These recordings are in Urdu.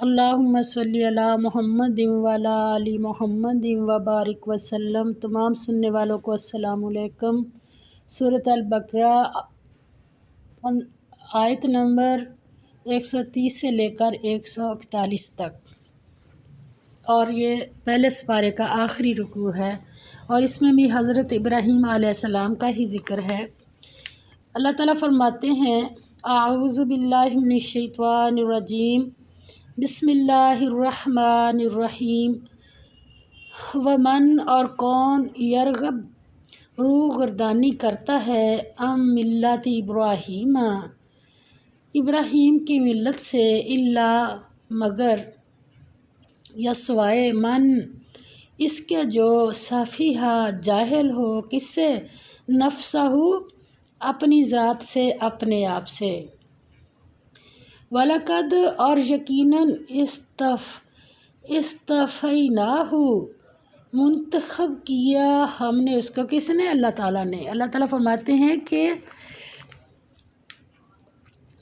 اللہم صلی علی محمد وعلی آل محمد وبارک وسلم۔ تمام سننے والوں کو السلام علیکم۔ سورۃ البقرہ آیت نمبر 130 سے لے کر 141 تک، اور یہ پہلے سپارے کا آخری رکوع ہے، اور اس میں بھی حضرت ابراہیم علیہ السلام کا ہی ذکر ہے۔ اللہ تعالیٰ فرماتے ہیں اعوذ باللہ من الشیطان الرجیم، بسم اللہ الرحمن الرحیم۔ ومن اور کون یرغب روگردانی کرتا ہے ملت ابراہیم ابراہیم کی ملت سے، الا مگر یا سوائے من اس کے جو سفیہا جاہل ہو، کس سے؟ نفسہ اپنی ذات سے، اپنے آپ سے۔ وَلَقَدْ اور یقیناً اصطفیناہ منتخب کیا ہم نے اس کو، کس نے؟ اللہ تعالیٰ نے۔ اللہ تعالیٰ فرماتے ہیں کہ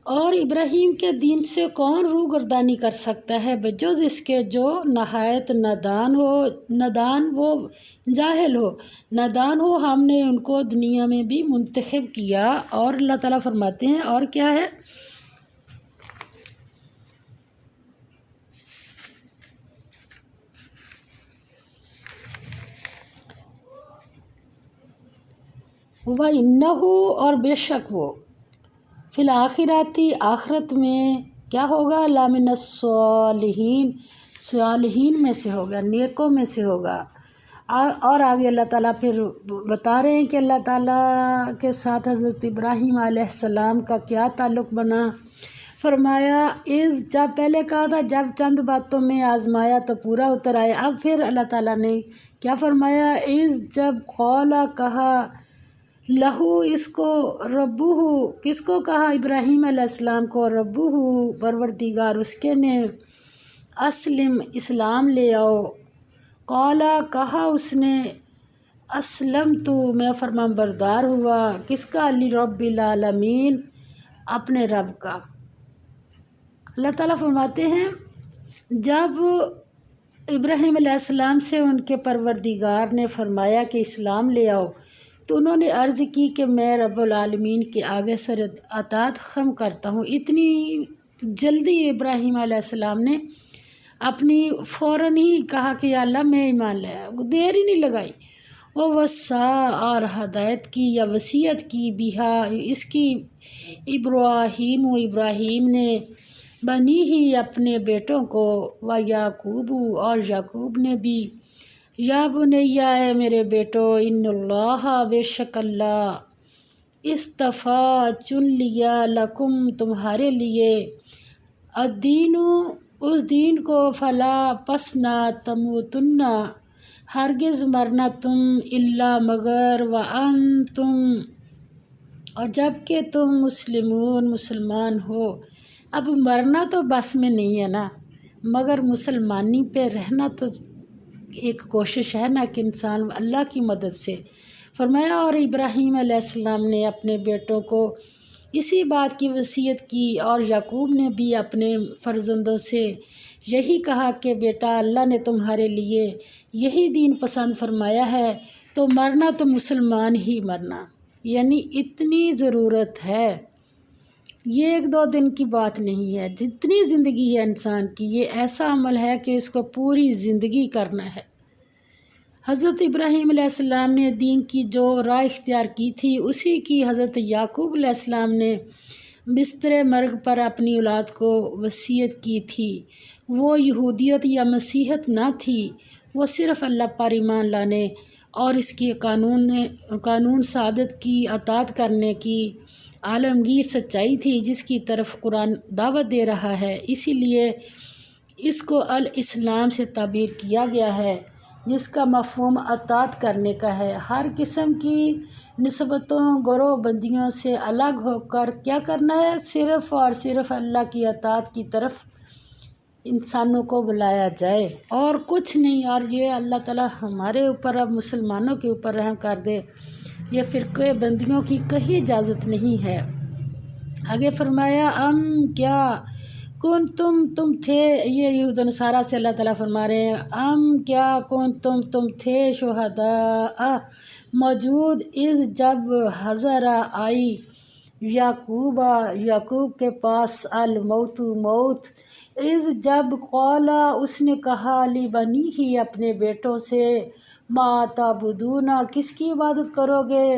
اور ابراہیم کے دین سے کون روگردانی کر سکتا ہے بجز اس کے جو نہایت نادان وہ جاہل ہو، نادان ہو، ہم نے ان کو دنیا میں بھی منتخب کیا۔ اور اللہ تعالیٰ فرماتے ہیں اور کیا ہے؟ وَإِنَّهُ اور بے شک وہ، فی الآخرۃ آخرت میں کیا ہوگا؟ لَمِنَ الصَّالِحِینَ صالحین میں سے ہوگا، نیکوں میں سے ہوگا۔ اور آگے اللہ تعالیٰ پھر بتا رہے ہیں کہ اللہ تعالیٰ کے ساتھ حضرت ابراہیم علیہ السلام کا کیا تعلق بنا۔ فرمایا جب پہلے کہا تھا جب چند باتوں میں آزمایا تو پورا اتر آیا، اب پھر اللہ تعالیٰ نے کیا فرمایا؟ جب قولا کہا، لہو اس کو، ربہ کس کو کہا؟ ابراہیم علیہ السلام کو، ربہ پروردگار اس کے نے، اسلم اسلام لے آؤ۔ قولا کہا اس نے، اسلمت میں فرمان بردار ہوا، کس کا؟ لرب العالمین اپنے رب کا۔ اللہ تعالیٰ فرماتے ہیں جب ابراہیم علیہ السلام سے ان کے پروردگار نے فرمایا کہ اسلام لے آؤ، تو انہوں نے عرض کی کہ میں رب العالمین کے آگے سر اطاعت خم کرتا ہوں۔ اتنی جلدی ابراہیم علیہ السلام نے اپنی فوراً ہی کہا کہ یا اللہ میں ایمان لایا، دیر ہی نہیں لگائی۔ وہ وصا اور ہدایت کی یا وصیت کی، بیہا اس کی، ابراہیم نے، بنی ہی اپنے بیٹوں کو، و یعقوب اور یعقوب نے بھی، یا بنیا اے میرے بیٹو، ان اللہ بے شک اللہ، اصطفیٰ چن لیا، لکم تمہارے لیے، الدین اس دین کو، فلا پس نہ، تموتن ہرگز مرنا تم، الا مگر، وانتم اور جب کہ تم مسلمان ہو۔ اب مرنا تو بس میں نہیں ہے نا، مگر مسلمانی پہ رہنا تو ایک کوشش ہے نا کہ انسان اللہ کی مدد سے۔ فرمایا اور ابراہیم علیہ السلام نے اپنے بیٹوں کو اسی بات کی وصیت کی، اور یعقوب نے بھی اپنے فرزندوں سے یہی کہا کہ بیٹا اللہ نے تمہارے لیے یہی دین پسند فرمایا ہے، تو مرنا تو مسلمان ہی مرنا، یعنی اتنی ضرورت ہے۔ یہ ایک دو دن کی بات نہیں ہے، جتنی زندگی ہے انسان کی، یہ ایسا عمل ہے کہ اس کو پوری زندگی کرنا ہے۔ حضرت ابراہیم علیہ السلام نے دین کی جو راہ اختیار کی تھی، اسی کی حضرت یعقوب علیہ السلام نے بستر مرگ پر اپنی اولاد کو وصیت کی تھی۔ وہ یہودیت یا مسیحیت نہ تھی، وہ صرف اللہ پر ایمان لانے اور اس کی قانون سعادت کی اطاعت کرنے کی عالمگیر سچائی تھی، جس کی طرف قرآن دعوت دے رہا ہے۔ اسی لیے اس کو الاسلام سے تعبیر کیا گیا ہے، جس کا مفہوم اطاعت کرنے کا ہے۔ ہر قسم کی نسبتوں، گروہ بندیوں سے الگ ہو کر کیا کرنا ہے؟ صرف اور صرف اللہ کی اطاعت کی طرف انسانوں کو بلایا جائے، اور کچھ نہیں۔ اور یہ اللہ تعالیٰ ہمارے اوپر، اب مسلمانوں کے اوپر رحم کر دے، یہ فرقے بندیوں کی کہیں اجازت نہیں ہے۔ آگے فرمایا کیا تم تھے، یہ یہود و نصارہ سے اللہ تعالیٰ فرما رہے ہیں، کیا تم تھے شہداء موجود، جب حضر آئی یعقوب کے پاس الموت موت، جب قالا اس نے کہا لبنیہ اپنے بیٹوں سے، ما تعبدون کس کی عبادت کرو گے،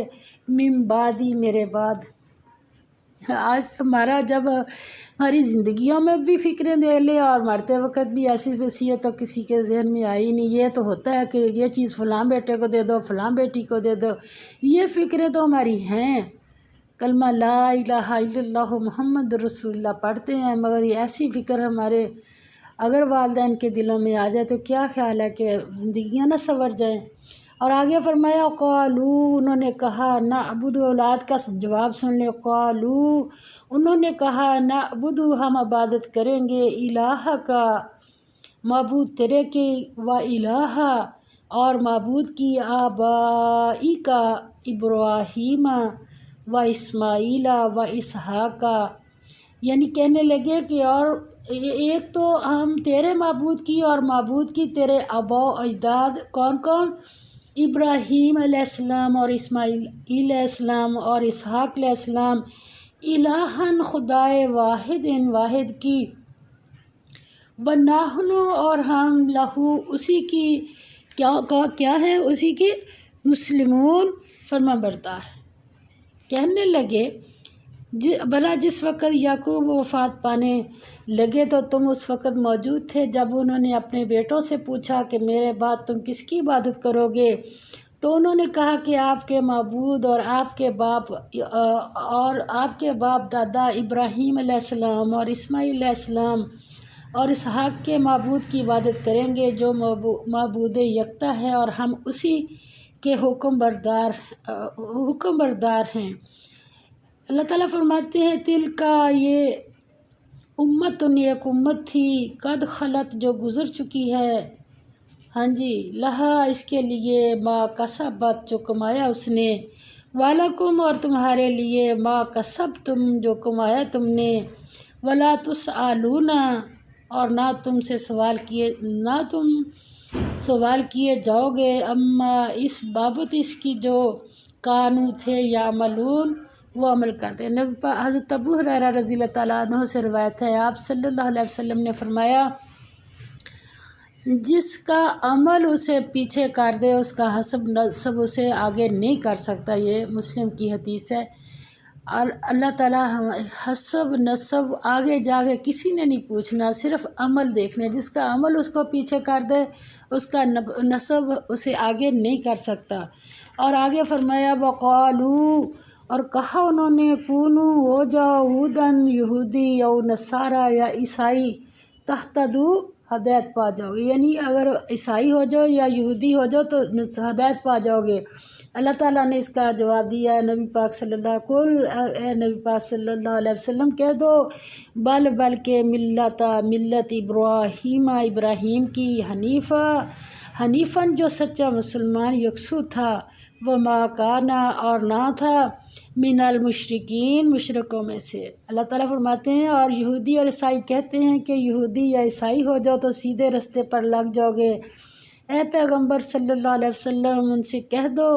من بعدی میرے بعد۔ آج ہماری زندگیوں میں بھی فکریں دے لے اور مرتے وقت بھی ایسی وصیت تو کسی کے ذہن میں آئی نہیں۔ یہ تو ہوتا ہے کہ یہ چیز فلاں بیٹے کو دے دو، فلاں بیٹی کو دے دو، یہ فکریں تو ہماری ہیں، کلمہ لا الہ الا اللہ محمد رسول اللہ پڑھتے ہیں، مگر یہ ایسی فکر ہمارے اگر والدین کے دلوں میں آ جائے تو کیا خیال ہے کہ زندگیاں نہ سنور جائیں۔ اور آگے فرمایا قالو انہوں نے کہا، نعبد اولاد کا جواب سن لے، قالو انہوں نے کہا، نعبد ہم عبادت کریں گے، الہ کا معبود تیرے کی، و الہ اور معبود کی، آبائی کا ابراہیم و اسماعیل و اسحاق، یعنی کہنے لگے کہ اور ایک تو ہم تیرے معبود کی اور معبود کی تیرے آبا و اجداد کون کون، ابراہیم علیہ السلام اور اسماعیل علیہ السلام اور اسحاق علیہ السلام، الہن خدائے واحد کی، ونحن اور ہم لہو اسی کی کیا ہے اسی کی مسلمون فرما بردار۔ کہنے لگے بھلا جس وقت یعقوب وفات پانے لگے تو تم اس وقت موجود تھے جب انہوں نے اپنے بیٹوں سے پوچھا کہ میرے بعد تم کس کی عبادت کرو گے، تو انہوں نے کہا کہ آپ کے معبود اور آپ کے باپ دادا ابراہیم علیہ السلام اور اسماعیل علیہ السلام اور اسحاق کے معبود کی عبادت کریں گے جو معبود یکتا ہے اور ہم اسی کے حکم بردار ہیں۔ اللہ تعالیٰ فرماتے ہیں تل کا یہ ایک امت تھی، قد خلت جو گزر چکی ہے، ہاں جی، لہا اس کے لیے، ما کسبت جو کمایا اس نے، والکم اور تمہارے لیے، ما کسبتم جو کمایا تم نے، ولا تسألون اور نہ تم سوال کیے جاؤ گے، اما اس بابت اس کی جو کانو تھے یعملون وہ عمل کرتے ہیں۔ حضرت ابو ہریرہ رضی اللہ تعالیٰ عنہ سے روایت ہے، آپ صلی اللہ علیہ وسلم نے فرمایا، جس کا عمل اسے پیچھے کر دے اس کا حسب نسب اسے آگے نہیں کر سکتا، یہ مسلم کی حدیث ہے۔ اور اللہ تعالیٰ حسب نسب آگے جا کے کسی نے نہیں پوچھنا، صرف عمل دیکھنے، جس کا عمل اس کو پیچھے کر دے اس کا نسب اسے آگے نہیں کر سکتا۔ اور آگے فرمایا وقالو اور کہا انہوں نے، کونو ہو جاؤ ہودن یہودی یا نصارہ یا عیسائی، تہتدو ہدایت پا جاؤ گے، یعنی اگر عیسائی ہو جاؤ یا یہودی ہو جاؤ تو ہدایت پا جاؤ گے۔ اللہ تعالیٰ نے اس کا جواب دیا ہے نبی پاک صلی اللہ علیہ وسلم کہہ دو، بلکہ ملت ابراہیم کی، حنیفاً جو سچا مسلمان، یکسو تھا، وما کانا اور نہ تھا، من المشرکین مشرکوں میں سے۔ اللہ تعالیٰ فرماتے ہیں اور یہودی اور عیسائی کہتے ہیں کہ یہودی یا عیسائی ہو جاؤ تو سیدھے رستے پر لگ جاؤ گے، اے پیغمبر صلی اللہ علیہ وسلم ان سے کہہ دو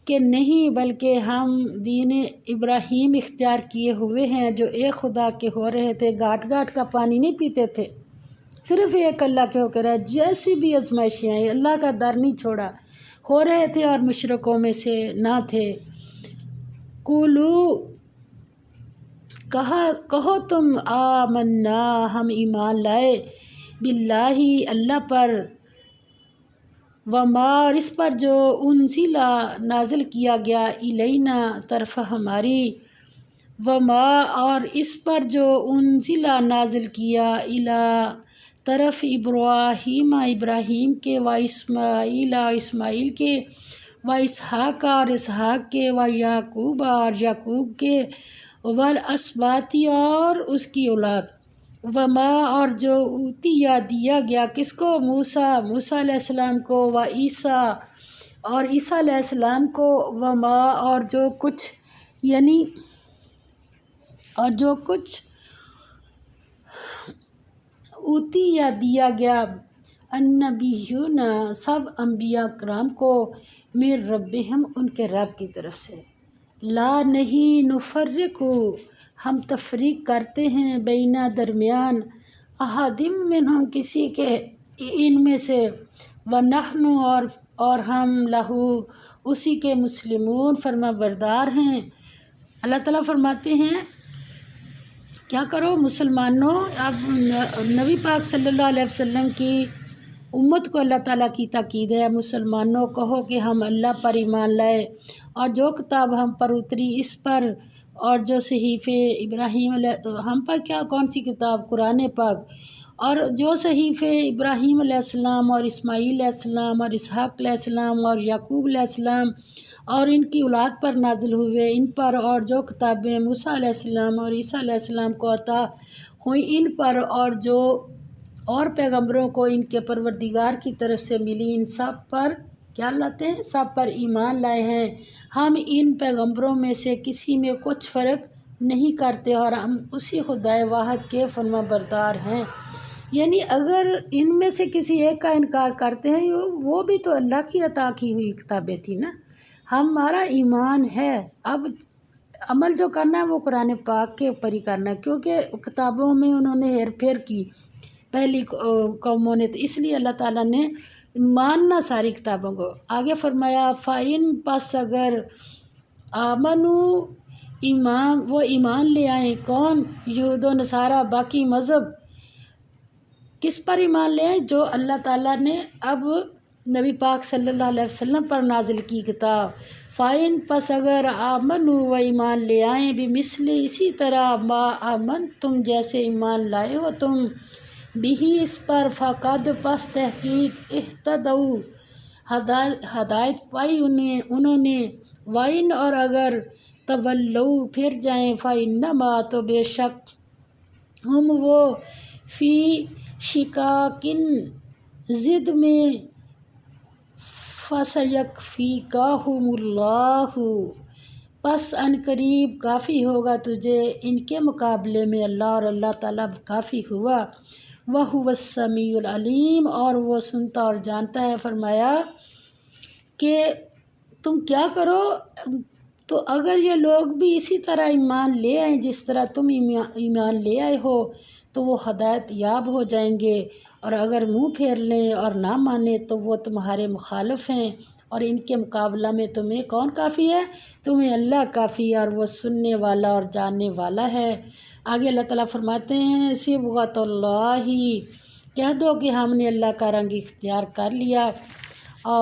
کہ نہیں، بلکہ ہم دین ابراہیم اختیار کیے ہوئے ہیں جو ایک خدا کے ہو رہے تھے، گھاٹ گھاٹ کا پانی نہیں پیتے تھے، صرف ایک اللہ کے ہو کر ہے، جیسی بھی آزمائشیں آئیں اللہ کا در نہیں چھوڑا، ہو رہے تھے اور مشرکوں میں سے نہ تھے۔ قولو کہو تم، آمنا ہم ایمان لائے، باللہ اللہ پر، وما اور اس پر جو انزلا نازل کیا گیا، الینا طرف ہماری، وما اور اس پر جو انزلا نازل کیا، الا طرف ابراہیم کے، و اسماعیل کے، و اسحاق اور اسحاق کے، و یعقوب اور یعقوب کے، والاسباطی اور اس کی اولاد، وما اور جو اوتیا دیا گیا کس کو، موسیٰ علیہ السلام کو، و عیسیٰ اور عیسیٰ علیہ السلام کو، وما اور جو کچھ اوتی یا دیا گیا النبیون سب انبیاء کرام کو من ربہم ان کے رب کی طرف سے، لا نہیں نفرق ہم تفریق کرتے ہیں بینہ درمیان احدم منہم کسی کے ان میں سے، ونحن اور ہم لہو اسی کے مسلمون فرما بردار ہیں۔ اللہ تعالیٰ فرماتے ہیں کیا کرو مسلمانوں، اب نبی پاک صلی اللہ علیہ وسلم کی امت کو اللہ تعالیٰ کی تاکید ہے، مسلمانوں کہو کہ ہم اللہ پر ایمان لائے اور جو کتاب ہم پر اتری اس پر، اور جو صحیفے ابراہیم علیہ ہم پر کیا کون سی کتاب، قرآن پاک، اور جو صحیفے ابراہیم علیہ السلام اور اسماعیل علیہ السلام اور اسحاق علیہ السلام اور یعقوب علیہ السلام اور ان کی اولاد پر نازل ہوئے ان پر، اور جو کتابیں موسیٰ علیہ السلام اور عیسیٰ علیہ السلام کو عطا ہوئیں ان پر، اور جو اور پیغمبروں کو ان کے پروردگار کی طرف سے ملی، ان سب پر کیا لاتے ہیں، سب پر ایمان لائے ہیں۔ ہم ان پیغمبروں میں سے کسی میں کچھ فرق نہیں کرتے اور ہم اسی خدائے واحد کے فرما بردار ہیں۔ یعنی اگر ان میں سے کسی ایک کا انکار کرتے ہیں، وہ بھی تو اللہ کی عطا کی ہوئی کتابیں تھیں نا، ہمارا ایمان ہے۔ اب عمل جو کرنا ہے وہ قرآن پاک کے اوپر ہی کرنا ہے، کیونکہ کتابوں میں انہوں نے ہیر پھیر کی پہلی قوموں نے، تو اس لیے اللہ تعالیٰ نے ماننا ساری کتابوں کو۔ آگے فرمایا فَإِن پس اگر آمنو وہ ایمان لے آئیں، کون، یہود و نصارہ، باقی مذہب، کس پر ایمان لے آئیں، جو اللہ تعالیٰ نے اب نبی پاک صلی اللہ علیہ وسلم پر نازل کی کتاب۔ فَإِن پس اگر آمنو وہ ایمان لے آئیں، بمثل اسی طرح ما آمن تم جیسے ایمان لائے ہو تم، بھی اس پر، فقد پس تحقیق، اہتدوا ہدایت پائی انہوں نے، وَإِن اور اگر تولوا پھر جائیں، فَإِنَّمَا تو بے شک ہم وہ فی شقاقٍ ضد میں، فَسَيَكْفِيكَهُمُ اللَّهُ پس ان قریب کافی ہوگا تجھے ان کے مقابلے میں اللہ، اور اللہ تعالیٰ کافی ہوا، وَهُوَ السَّمِيعُ الْعَلِيمُ اور وہ سنتا اور جانتا ہے۔ فرمایا کہ تم کیا کرو، تو اگر یہ لوگ بھی اسی طرح ایمان لے آئیں جس طرح تم ایمان لے آئے ہو تو وہ ہدایت یاب ہو جائیں گے، اور اگر منہ پھیر لیں اور نہ مانیں تو وہ تمہارے مخالف ہیں، اور ان کے مقابلہ میں تمہیں کون کافی ہے، تمہیں اللہ کافی ہے، اور وہ سننے والا اور جاننے والا ہے۔ آگے اللہ تعالیٰ فرماتے ہیں صبغۃ اللہ، کہہ دو کہ ہم نے اللہ کا رنگ اختیار کر لیا،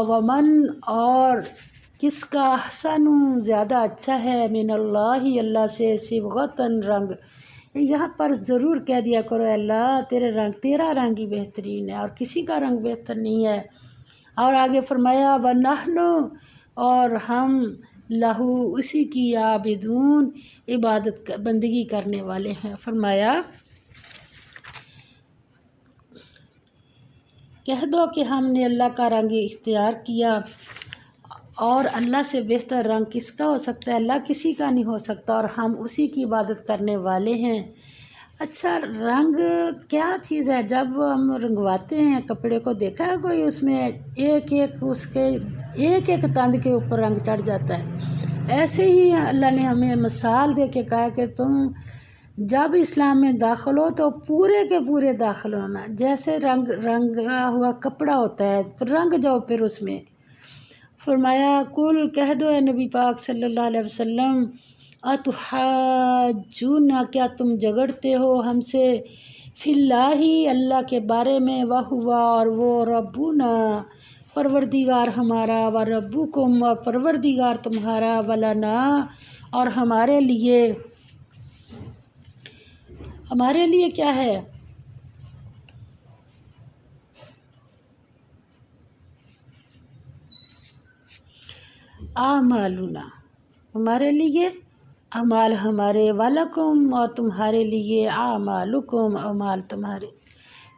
ومن اور کس کا احسن زیادہ اچھا ہے، من اللہ اللہ سے، صبغۃً رنگ، یہاں پر ضرور کہہ دیا کرو اللہ تیرا رنگ ہی بہترین ہے اور کسی کا رنگ بہتر نہیں ہے۔ اور آگے فرمایا وَنَحْنُ اور ہم لہو اسی کی عابدون عبادت بندگی کرنے والے ہیں۔ فرمایا کہہ دو کہ ہم نے اللہ کا رنگ اختیار کیا، اور اللہ سے بہتر رنگ کس کا ہو سکتا ہے، اللہ کسی کا نہیں ہو سکتا، اور ہم اسی کی عبادت کرنے والے ہیں۔ اچھا رنگ کیا چیز ہے، جب ہم رنگواتے ہیں کپڑے کو، دیکھا ہے کوئی اس میں ایک ایک تند کے اوپر رنگ چڑھ جاتا ہے، ایسے ہی اللہ نے ہمیں مثال دے کے کہا کہ تم جب اسلام میں داخل ہو تو پورے کے پورے داخل ہونا، جیسے رنگا ہوا کپڑا ہوتا ہے رنگ جاؤ پھر اس میں۔ فرمایا کل کہہ دو اے نبی پاک صلی اللہ علیہ وسلم، اتحاجون کیا تم جھگڑتے ہو ہم سے، فی اللہ اللہ کے بارے میں، وہو اور وہ، ربنا پروردگار ہمارا، و ربکم اور پروردگار تمہارا، ولنا اور ہمارے لیے کیا ہے، اعمالنا ہمارے لیے اعمال ہمارے، ولکم اور تمہارے لیے اعمالکم اعمال تمہارے۔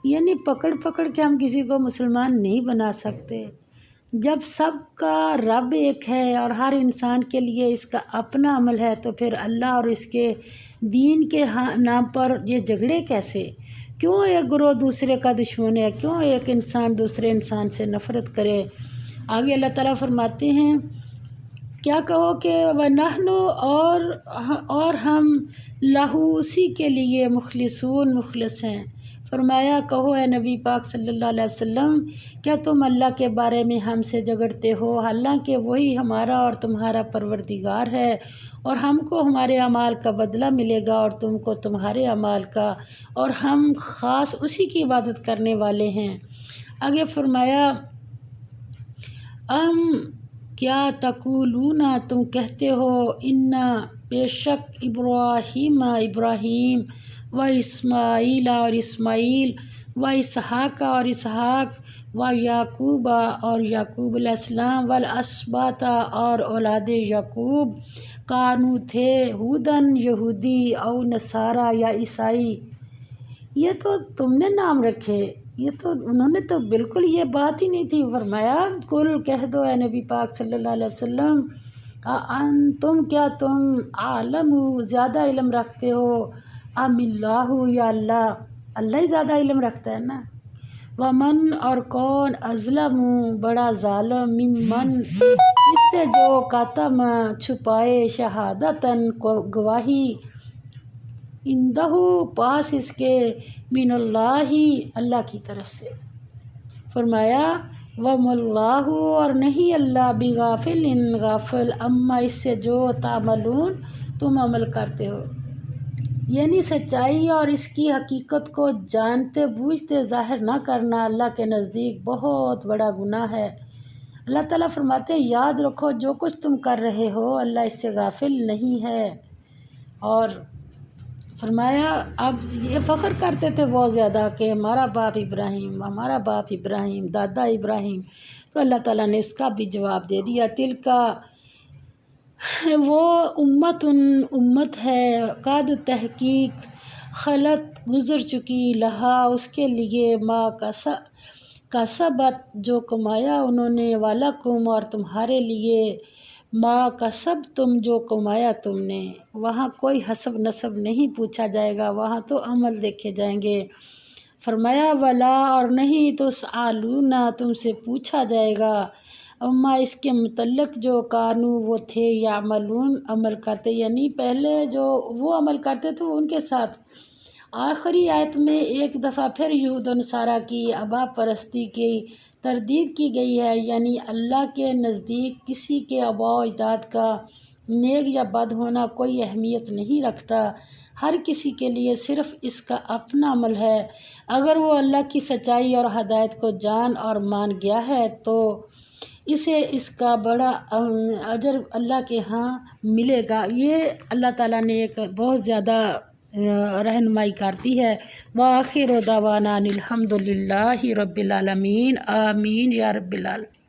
یعنی پکڑ کے ہم کسی کو مسلمان نہیں بنا سکتے، جب سب کا رب ایک ہے اور ہر انسان کے لیے اس کا اپنا عمل ہے، تو پھر اللہ اور اس کے دین کے نام پر یہ جھگڑے کیسے، کیوں ایک گروہ دوسرے کا دشمن ہے، کیوں ایک انسان دوسرے انسان سے نفرت کرے۔ آگے اللہ تعالیٰ فرماتے ہیں کیا کہو کہ وَنَحْنُ اور ہم لہو اسی کے لیے مخلصون مخلص ہیں۔ فرمایا کہو اے نبی پاک صلی اللہ علیہ وسلم، کیا تم اللہ کے بارے میں ہم سے جھگڑتے ہو، حالانکہ وہی ہمارا اور تمہارا پروردگار ہے، اور ہم کو ہمارے اعمال کا بدلہ ملے گا اور تم کو تمہارے اعمال کا، اور ہم خاص اسی کی عبادت کرنے والے ہیں۔ آگے فرمایا کیا تقولون، تم کہتے ہو، ان بے شک ابراہیم و اسماعیل اور اسماعیل و اسحاق اور اسحاق و یعقوب اور یعقوب علیہ السلام والاسباط اور اولاد یعقوب کانو تھے ہودن یہودی او نصارا یا عیسائی۔ یہ تو تم نے نام رکھے، یہ تو انہوں نے تو بالکل یہ بات ہی نہیں تھی۔ فرمایا کل کہہ دو اے نبی پاک صلی اللہ علیہ وسلم، تم کیا تم عالم زیادہ علم رکھتے ہو ام اللہ، یا اللہ ہی زیادہ علم رکھتا ہے نا۔ ومن اور کون ازلم بڑا ظالم ممن اس سے جو کاتم چھپائے شہادتن کو گواہی عندہ پاس اس کے من اللہ کی طرف سے۔ فرمایا وَمَا اللَّهُ اور نہیں اللہ بغافل غافل اما اس سے جو تعملون تم عمل کرتے ہو، یعنی سچائی اور اس کی حقیقت کو جانتے بوجھتے ظاہر نہ کرنا اللہ کے نزدیک بہت بڑا گناہ ہے۔ اللہ تعالیٰ فرماتے ہیں یاد رکھو جو کچھ تم کر رہے ہو اللہ اس سے غافل نہیں ہے۔ اور فرمایا اب یہ فخر کرتے تھے بہت زیادہ کہ ہمارا باپ ابراہیم دادا ابراہیم، تو اللہ تعالیٰ نے اس کا بھی جواب دے دیا تلکا وہ امت ہے قد تحقیق خلط گزر چکی لہا اس کے لیے ما کسبت جو کمایا انہوں نے، والکم اور تمہارے لیے ما کسب تم جو کمایا تم نے۔ وہاں کوئی حسب نسب نہیں پوچھا جائے گا، وہاں تو عمل دیکھے جائیں گے۔ فرمایا ولا اور نہیں تسألون تم سے پوچھا جائے گا اما اس کے متعلق جو کانو وہ تھے یعملون عمل کرتے، یعنی پہلے جو وہ عمل کرتے تھے ان کے ساتھ۔ آخری آیت میں ایک دفعہ پھر یہود و نصارہ کی ابا پرستی کی تردید کی گئی ہے، یعنی اللہ کے نزدیک کسی کے آباء و اجداد کا نیک یا بد ہونا کوئی اہمیت نہیں رکھتا، ہر کسی کے لیے صرف اس کا اپنا عمل ہے۔ اگر وہ اللہ کی سچائی اور ہدایت کو جان اور مان گیا ہے تو اسے اس کا بڑا اجر اللہ کے ہاں ملے گا۔ یہ اللہ تعالیٰ نے ایک بہت زیادہ رہنمائی کرتی ہے۔ وآخر دعوانا الحمد للہ رب العالمین، آمین یا رب العالمین۔